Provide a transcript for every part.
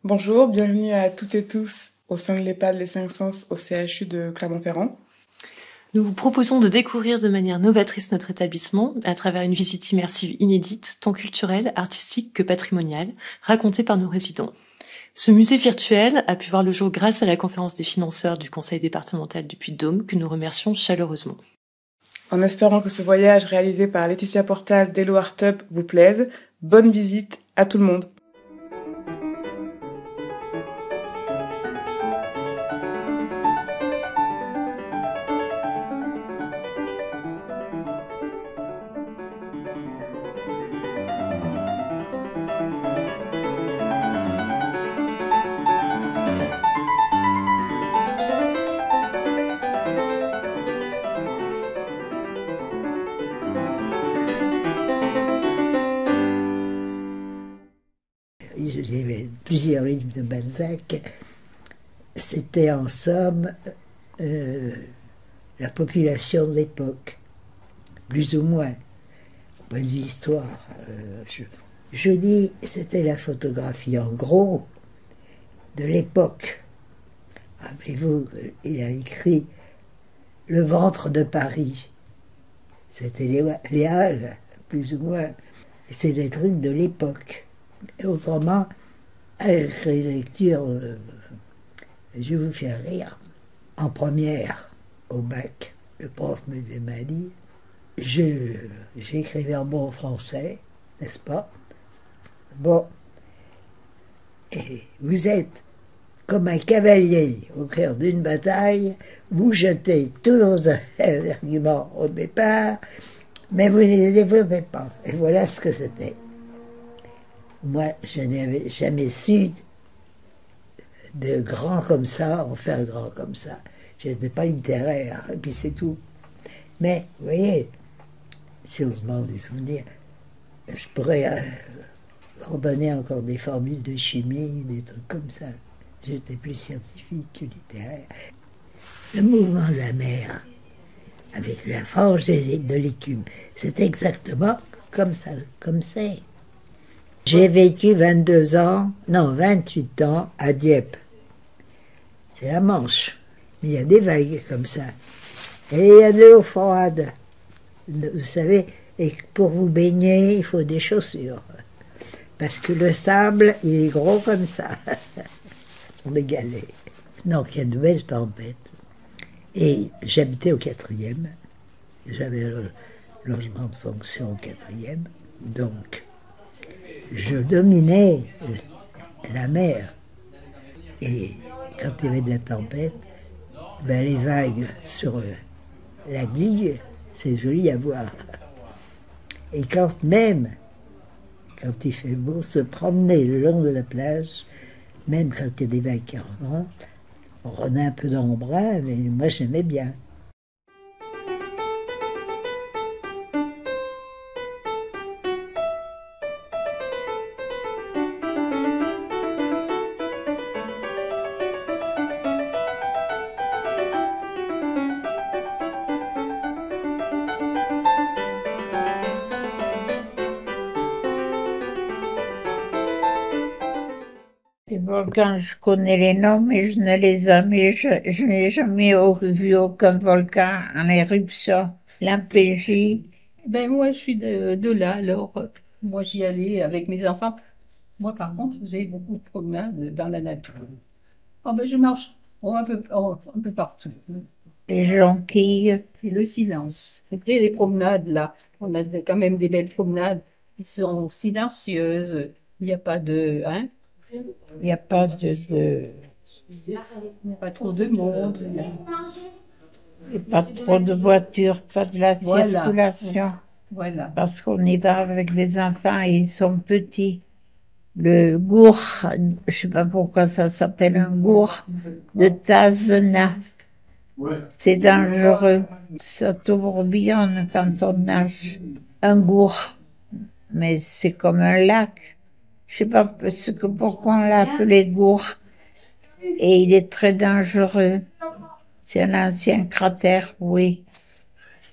Bonjour, bienvenue à toutes et tous au sein de l'EHPAD Les 5 Sens au CHU de Clermont-Ferrand. Nous vous proposons de découvrir de manière novatrice notre établissement à travers une visite immersive inédite, tant culturelle, artistique que patrimoniale, racontée par nos résidents. Ce musée virtuel a pu voir le jour grâce à la conférence des financeurs du conseil départemental du Puy-de-Dôme que nous remercions chaleureusement. En espérant que ce voyage réalisé par Laetitia Portal d'Hello Art Up vous plaise, bonne visite à tout le monde. J'avais plusieurs livres de Balzac. C'était en somme la population de l'époque, plus ou moins, au point de vue histoire. Je dis, c'était la photographie en gros de l'époque. Rappelez-vous, il a écrit Le ventre de Paris. C'était les Halles, plus ou moins. C'est des trucs de l'époque. Et autrement, avec les lectures, je vous fais rire. En première, au bac, le prof m'a dit, j'écrivais en bon français, n'est-ce pas? Bon, et vous êtes comme un cavalier au cœur d'une bataille, vous jetez tous vos arguments au départ, mais vous ne les développez pas. Et voilà ce que c'était. Moi, je n'avais jamais su de grand comme ça, en faire grand comme ça. Je n'étais pas littéraire, et puis c'est tout. Mais, vous voyez, si on se demande des souvenirs, je pourrais leur donner encore des formules de chimie, des trucs comme ça. J'étais plus scientifique que littéraire. Le mouvement de la mer, avec la frange de l'écume, c'est exactement comme ça, comme c'est. J'ai vécu 22 ans, non 28 ans à Dieppe. C'est la Manche. Mais il y a des vagues comme ça. Et il y a de l'eau froide. Vous savez, et pour vous baigner, il faut des chaussures. Parce que le sable, il est gros comme ça. Ce sont des galets. Donc il y a de belles tempêtes. Et j'habitais au 4e. J'avais le logement de fonction au 4e. Donc, je dominais la mer. Et quand il y avait de la tempête, ben les vagues sur la digue, c'est joli à voir. Et quand il fait beau, se promener le long de la plage, même quand il y a des vagues qui remontent, on renaît un peu d'embrun, mais moi j'aimais bien. Les volcans, je connais les noms, mais je ne les ai je n'ai jamais vu aucun volcan en éruption. L'impégie. Ben moi, je suis de là, alors moi j'y allais avec mes enfants. Moi, par contre, je faisais beaucoup de promenades dans la nature. Oh, ben, je marche un peu partout. Les jonquilles. Et le silence. Après les promenades, là, on a quand même des belles promenades qui sont silencieuses. Il n'y a pas de... Hein? Il n'y a pas de... Il n'y a pas trop de monde. Il n'y a pas trop de voitures, pas de la circulation. Voilà. Parce qu'on y va avec les enfants et ils sont petits. Le gour, je ne sais pas pourquoi ça s'appelle un gour, de Tazena. C'est dangereux. Ça tourbillonne quand on nage. Un gour. Mais c'est comme un lac. Je ne sais pas pourquoi on l'a appelé gour. Et il est très dangereux. C'est un ancien cratère, oui.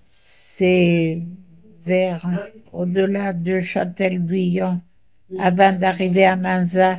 C'est vers, au-delà de Châtel-Guyon, avant d'arriver à Manzat.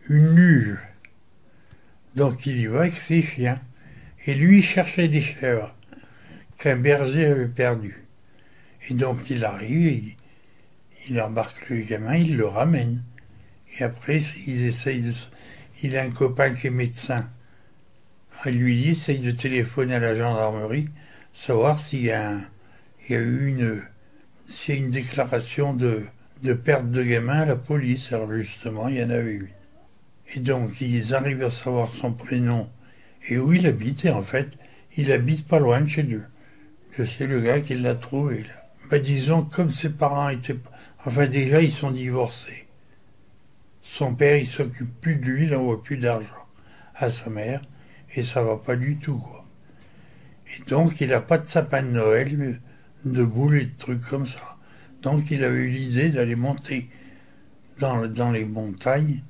une luge. Donc il y va avec ses chiens. Et lui, il cherchait des chèvres qu'un berger avait perdues. Et donc il arrive, il embarque le gamin, il le ramène. Et après, ils essayent de... Il a un copain qui est médecin. Il lui dit, essaye de téléphoner à la gendarmerie, savoir s'il y a s'il y a une déclaration de perte de gamin à la police. Alors justement, il y en avait une. Et donc, ils arrivent à savoir son prénom et où il habite. Et en fait, il habite pas loin de chez eux. C'est le gars qui l'a trouvé, là. Ben, disons, comme ses parents étaient... Enfin, déjà, ils sont divorcés. Son père, il s'occupe plus de lui, il n'envoie plus d'argent à sa mère. Et ça va pas du tout, quoi. Et donc, il n'a pas de sapin de Noël, de boules et de trucs comme ça. Donc, il avait eu l'idée d'aller monter dans les montagnes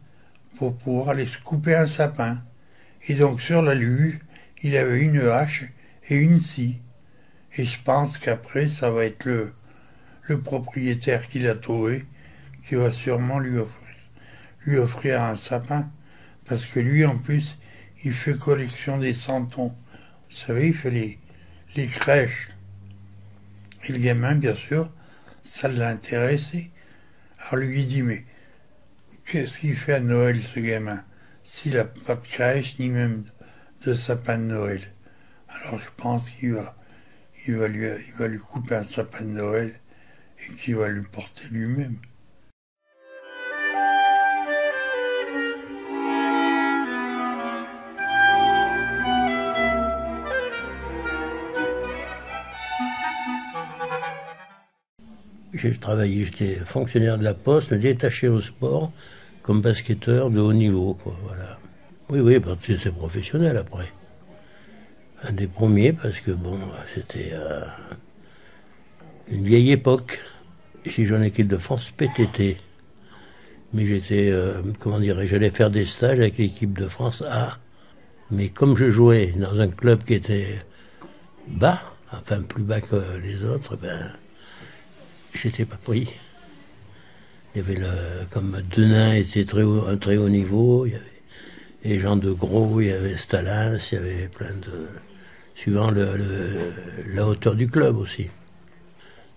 pour pouvoir aller se couper un sapin. Et donc, sur la luge, il avait une hache et une scie. Et je pense qu'après, ça va être le propriétaire qui l'a trouvé, qui va sûrement lui offrir un sapin. Parce que lui, en plus, il fait collection des santons. Vous savez, il fait les crèches. Et le gamin, bien sûr, ça l'a intéressé. Alors lui, il dit, mais qu'est-ce qu'il fait à Noël, ce gamin, s'il n'a pas de crèche, ni même de sapin de Noël? Alors je pense qu'il va lui couper un sapin de Noël et qu'il va lui porter lui-même. J'ai travaillé, j'étais fonctionnaire de la Poste, détaché au sport, comme basketteur de haut niveau, quoi, voilà. Oui, parce que c'est professionnel après. Un des premiers, parce que bon, c'était une vieille époque. J'ai joué en équipe de France PTT. Mais j'étais, j'allais faire des stages avec l'équipe de France A. Mais comme je jouais dans un club qui était bas, enfin plus bas que les autres, ben... j'étais pas pris. Il y avait comme Denain était un très haut niveau, il y avait les gens de Gros, il y avait Stalins, il y avait plein de... suivant la hauteur du club aussi.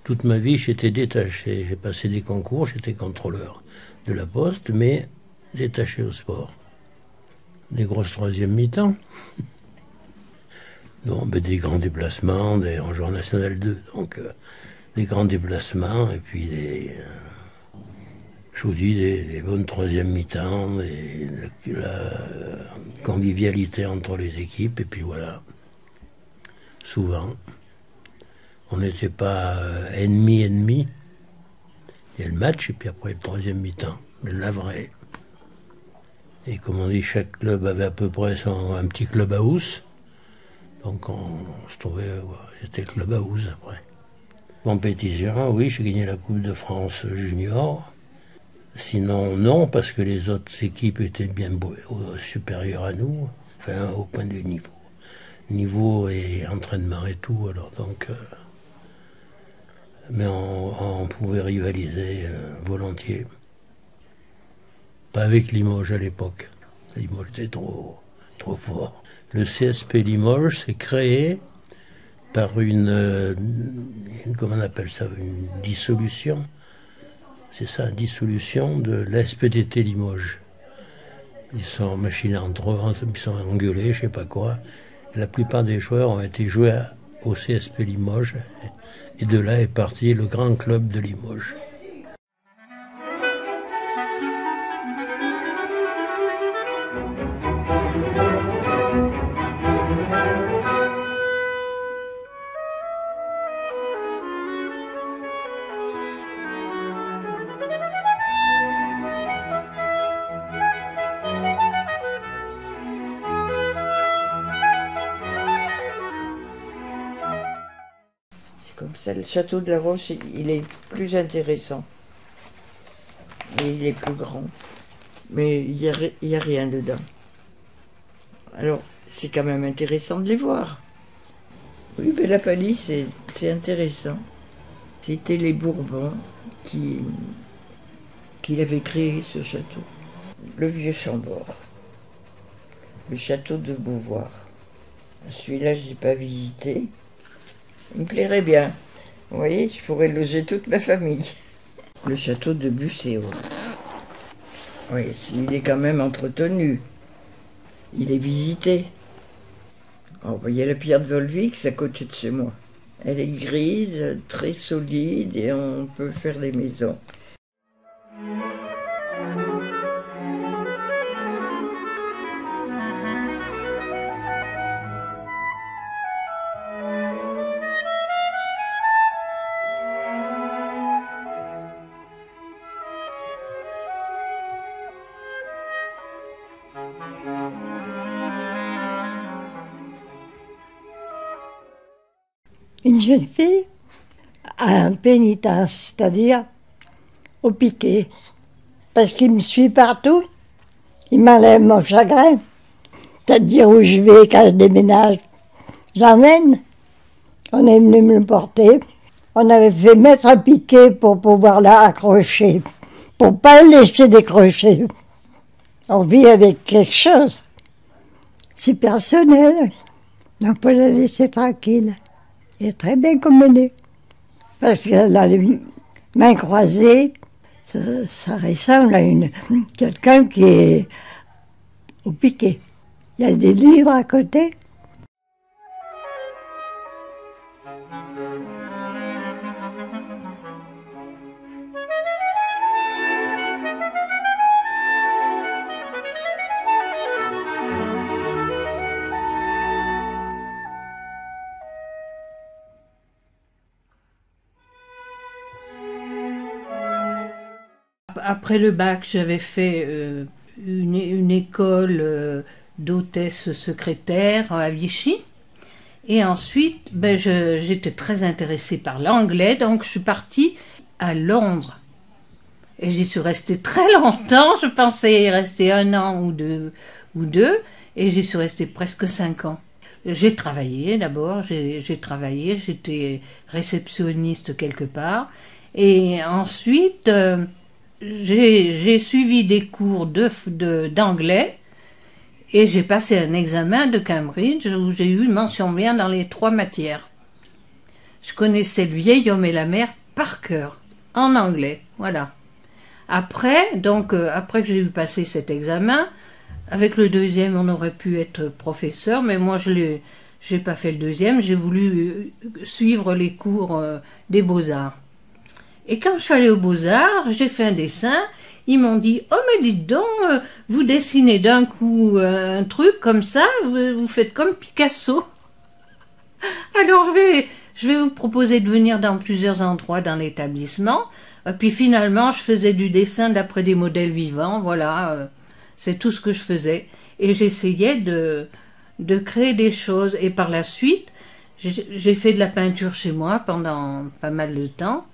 Toute ma vie, j'étais détaché. J'ai passé des concours, j'étais contrôleur de la Poste, mais détaché au sport. Des grosses troisième mi-temps. Non, mais des grands déplacements, en jouant National 2, donc... des grands déplacements, et puis je vous dis, des bonnes troisième mi-temps, la convivialité entre les équipes, et puis voilà. Souvent, on n'était pas ennemi. Il y a le match, et puis après le troisième mi-temps, la vraie. Et comme on dit, chaque club avait à peu près un petit club house, donc on se trouvait, c'était le club house après. Compétition, oui, j'ai gagné la Coupe de France junior. Sinon, non, parce que les autres équipes étaient bien supérieures à nous, enfin, au point de niveau. Niveau et entraînement et tout, alors donc... mais on pouvait rivaliser volontiers. Pas avec Limoges à l'époque. Limoges était trop fort. Le CSP Limoges s'est créé par comment on appelle ça, une dissolution. C'est ça, une dissolution de l'SPDT Limoges. Ils sont machinés entre eux, ils sont engueulés, je sais pas quoi. Et la plupart des joueurs ont été joués au CSP Limoges. Et de là est parti le grand club de Limoges. Comme ça, le château de la Roche, il est plus intéressant. Et il est plus grand. Mais il y a rien dedans. Alors, c'est quand même intéressant de les voir. Oui, mais la palisse, c'est intéressant. C'était les Bourbons qui l'avaient créé, ce château. le vieux Chambord, le château de Beauvoir. Celui-là, je n'ai pas visité. Il me plairait bien. Vous voyez, je pourrais loger toute ma famille. Le château de Busséo. Oui, il est quand même entretenu. Il est visité. Oh, il y a la pierre de Volvic à côté de chez moi. Elle est grise, très solide et on peut faire des maisons. Une jeune fille à un pénitence, c'est-à-dire au piquet, parce qu'il me suit partout, il m'enlève mon chagrin, c'est-à-dire où je vais quand je déménage, j'emmène, on est venu me le porter, on avait fait mettre un piquet pour pouvoir l'accrocher, pour pas le laisser décrocher. On vit avec quelque chose, c'est personnel, on peut la laisser tranquille. Elle est très bien comme elle est. Parce qu'elle a les mains croisées, ça ressemble à quelqu'un qui est au piquet. Il y a des livres à côté. Après le bac, j'avais fait une école d'hôtesse secrétaire à Vichy. Et ensuite, j'étais très intéressée par l'anglais, donc je suis partie à Londres. Et j'y suis restée très longtemps, je pensais y rester 1 an ou deux, et j'y suis restée presque 5 ans. J'ai travaillé d'abord, j'étais réceptionniste quelque part, et ensuite j'ai suivi des cours d'anglais, et j'ai passé un examen de Cambridge où j'ai eu mention bien dans les 3 matières. Je connaissais Le vieil homme et la mer par cœur, en anglais, voilà. Après que j'ai eu passé cet examen, avec le 2e, on aurait pu être professeur, mais moi j'ai pas fait le 2e, j'ai voulu suivre les cours des Beaux-Arts. Et quand je suis allée aux Beaux-Arts, j'ai fait un dessin, ils m'ont dit « Oh mais dites donc, vous dessinez d'un coup un truc comme ça, vous faites comme Picasso. » Alors je vais vous proposer de venir dans plusieurs endroits dans l'établissement. Puis finalement, je faisais du dessin d'après des modèles vivants, voilà, c'est tout ce que je faisais. Et j'essayais de créer des choses. Et par la suite, j'ai fait de la peinture chez moi pendant pas mal de temps.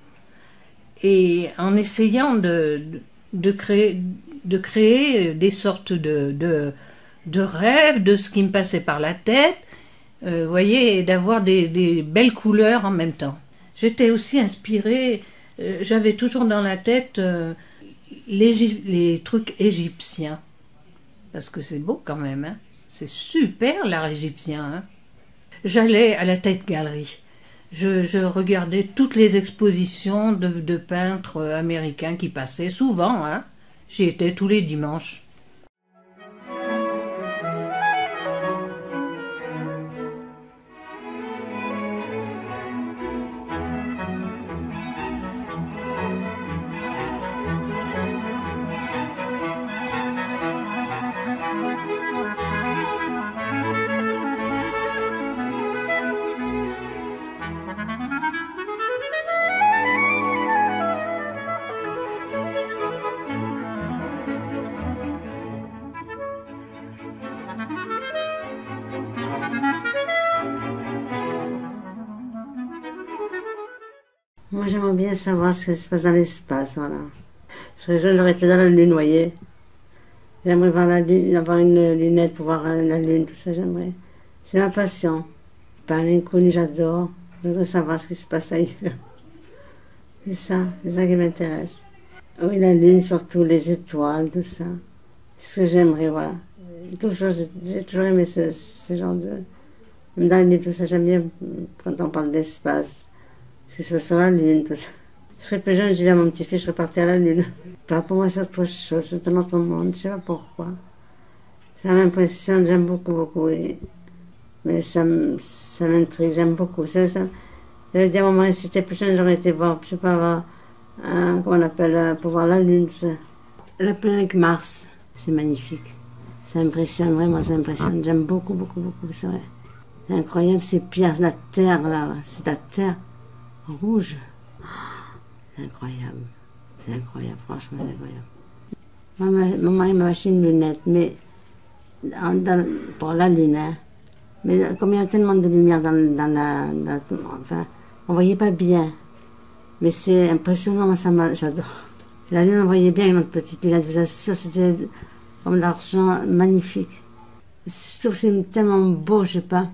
Et en essayant de créer des sortes de rêves, de ce qui me passait par la tête, voyez, et d'avoir des belles couleurs en même temps. J'étais aussi inspirée, j'avais toujours dans la tête les trucs égyptiens, parce que c'est beau quand même, hein. C'est super l'art égyptien, hein. J'allais à la Tate Gallery. Je regardais toutes les expositions de peintres américains qui passaient, souvent, hein. J'y étais tous les dimanches. Moi, j'aimerais bien savoir ce qui se passe dans l'espace, voilà. Je serais jeune, j'aurais été dans la Lune, vous voyez. J'aimerais voir la Lune, avoir une lunette pour voir la Lune, tout ça, j'aimerais. C'est ma passion. Par l'inconnu, j'adore. Je voudrais savoir ce qui se passe ailleurs. C'est ça qui m'intéresse. Oui, la Lune, surtout les étoiles, tout ça. ce que j'aimerais, voilà. Toujours, j'ai toujours aimé ce genre de... Même dans les livres, tout ça, j'aime bien quand on parle d'espace. Ce qui se passe sur la Lune, tout ça. Je serais plus jeune, j'ai dit à mon petit-fils, je serais parti à la Lune. Pas pour moi, c'est autre chose, c'est un autre monde, je sais pas pourquoi. Ça m'impressionne, j'aime beaucoup, beaucoup. Mais ça m'intrigue, j'aime beaucoup. Ça. J'avais dit à mon mari, si j'étais plus jeune, j'aurais été voir, je sais pas, comment on appelle, pour voir la Lune, ça. La planète Mars, c'est magnifique. Ça impressionne, vraiment, ça impressionne. J'aime beaucoup, beaucoup, beaucoup, c'est vrai. C'est incroyable, ces pierres, la terre, là, c'est la terre rouge. C'est incroyable, franchement, c'est incroyable. Mon mari m'a acheté une lunette, mais pour la lune, hein. Mais comme il y a tellement de lumière dans enfin, on voyait pas bien. Mais c'est impressionnant, moi, j'adore. La lune, on voyait bien avec notre petite lunette, je vous assure, c'était comme de l'argent magnifique. Je trouve que c'est tellement beau, je sais pas.